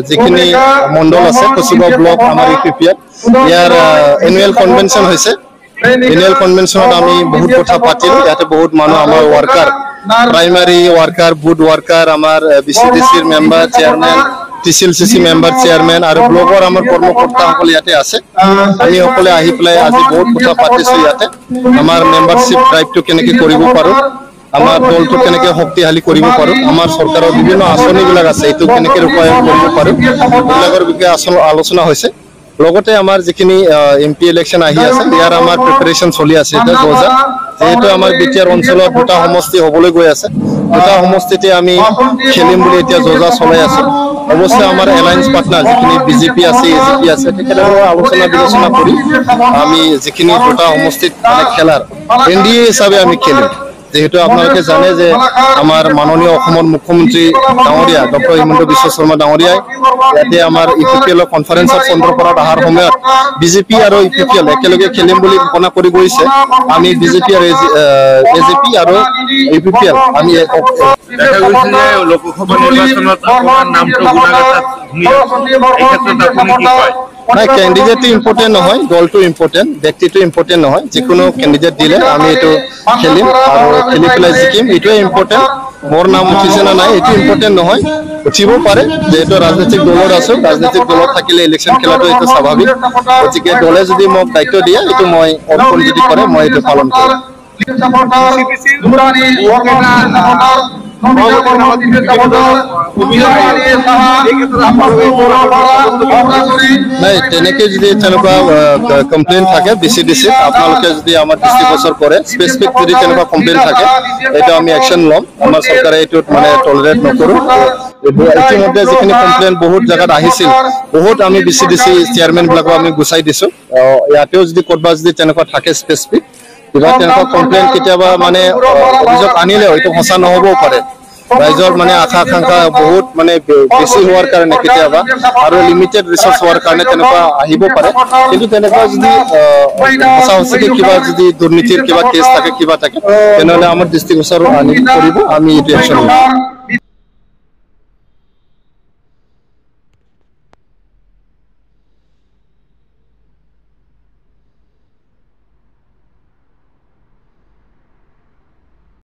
যিখিনি মণ্ডল আছে কচুগাঁও ব্লক আমাৰ ইউপিপিএল ইয়াৰ এনুৱেল কনভেনশ্যন হৈছে। এনুৱেল কনভেনশ্যনত আমি বহুত কথা পাতিলোঁ। ইয়াতে বহুত মানুহ আমাৰ worker, primary worker, booth worker, আমাৰ বিচিডিচিৰ মেম্বাৰ, চেয়াৰমেন, টিচিএলচিচি মেম্বাৰ, চেয়াৰমেন আৰু ব্লকৰ আমাৰ কৰ্মকৰ্তাসকল ইয়াতে আছে। আমি সকলোৱে আহি পেলাই আজি বহুত কথা পাতিছোঁ। ইয়াতে আমাৰ মেম্বাৰশ্বিপ ড্ৰাইভটো কেনেকৈ কৰিব পাৰোঁ, আমাৰ দলটো কেনেকৈ শক্তিশালী কৰিব পাৰোঁ, আমাৰ চৰকাৰৰ বিভিন্ন আঁচনিবিলাক আছে এইটো কেনেকৈ ৰূপায়ণ কৰিব পাৰোঁ, এইবিলাকৰ বিষয়ে আলোচনা হৈছে। লগতে আমাৰ যিখিনি MP ইলেকশ্যন আহি আছে ইয়াৰ আমাৰ প্ৰিপাৰেশ্যন চলি আছে। এতিয়া যিহেতু আমাৰ বিটিআৰ অঞ্চলত দুটা সমষ্টি হ'বলৈ গৈ আছে, দুটা সমষ্টিতে আমি খেলিম বুলি এতিয়া চলাই আছোঁ। অৱশ্যে আমাৰ এলায়েন্স পাৰ্টনাৰ যিখিনি BJP আছে, AGP আছে, তেখেতসকলৰ আলোচনা বিলোচনা কৰি আমি যিখিনি দুটা সমষ্টিত খেলাৰ NDA হিচাপে আমি খেলিম। যেহেতু আপোনালোকে জানে যে আমাৰ মাননীয় অসমৰ মুখ্যমন্ত্ৰী ডাঙৰীয়া ডক্টৰ হিমন্ত বিশ্ব শৰ্মা ডাঙৰীয়াই ইয়াতে আমাৰ ইউপিপিএলৰ কনফাৰেন্সত চন্দ্ৰপুৰত অহাৰ সময়ত BJP আৰু ইউপিপিএল একেলগে খেলিম বুলি ঘোষণা কৰি গৈছে। আমি BJP আৰু AGP আৰু ইউপিপিএল আমি দেখা গৈছে যে লোকসভা নিৰ্বাচনত আপোনাৰ নামটো গুণাগত নাই, কেণ্ডিডেটটো ইম্পৰ্টেণ্ট নহয়, দলটো ইম্পৰ্টেণ্ট, ব্যক্তিটো ইম্পৰ্টেণ্ট নহয়। যিকোনো কেণ্ডিডেট দিলে আমি এইটো খেলিম আৰু খেলি পেলাই জিকিম, এইটোৱে ইম্পৰ্টেণ্ট। মোৰ নাম উঠিছে নে নাই এইটো ইম্পৰ্টেণ্ট নহয়, উঠিব পাৰে। যিহেতু ৰাজনৈতিক দলত আছোঁ, ৰাজনৈতিক দলত থাকিলে ইলেকশ্যন খেলাটো এইটো স্বাভাৱিক। গতিকে দলে যদি মোক দায়িত্ব দিয়ে এইটো মই অৰ্পণ যদি কৰে মই এইটো পালন কৰিম। নাই, তেনেকে যদি তেনেকুৱা কমপ্লেইন থাকে BCDCত, আপোনালোকে যদি আমাৰ দৃষ্টিগোচৰ কৰে, স্পেচিফিক যদি তেনেকুৱা কমপ্লেইন থাকে এইটো আমি একশ্যন ল'ম। আমাৰ চৰকাৰে এইটোত মানে টলাৰেট নকৰোঁ। ইতিমধ্যে যিখিনি কমপ্লেইন বহুত জেগাত আহিছিল, বহুত আমি BCDC চেয়াৰমেনবিলাকক আমি গুচাই দিছোঁ। ইয়াতেও যদি ক'ৰবাত যদি তেনেকুৱা থাকে স্পেচিফিক কিবা তেনেকুৱা কমপ্লেইন কেতিয়াবা মানে অভিযোগ আনিলেও এইটো সঁচা নহ'বও পাৰে। ৰাইজৰ মানে আশা আকাংক্ষা বহুত মানে বেছি হোৱাৰ কাৰণে কেতিয়াবা আৰু লিমিটেড ৰিচোৰ্চ হোৱাৰ কাৰণে তেনেকুৱা আহিব পাৰে। কিন্তু তেনেকুৱা যদি সঁচা সঁচিকে কিবা যদি দুৰ্নীতিৰ কিবা কেছ থাকে, কিবা থাকে, তেনেহ'লে আমাৰ দৃষ্টিগোচৰ কৰিব, আমি এইটো একশ্যন ল'ম।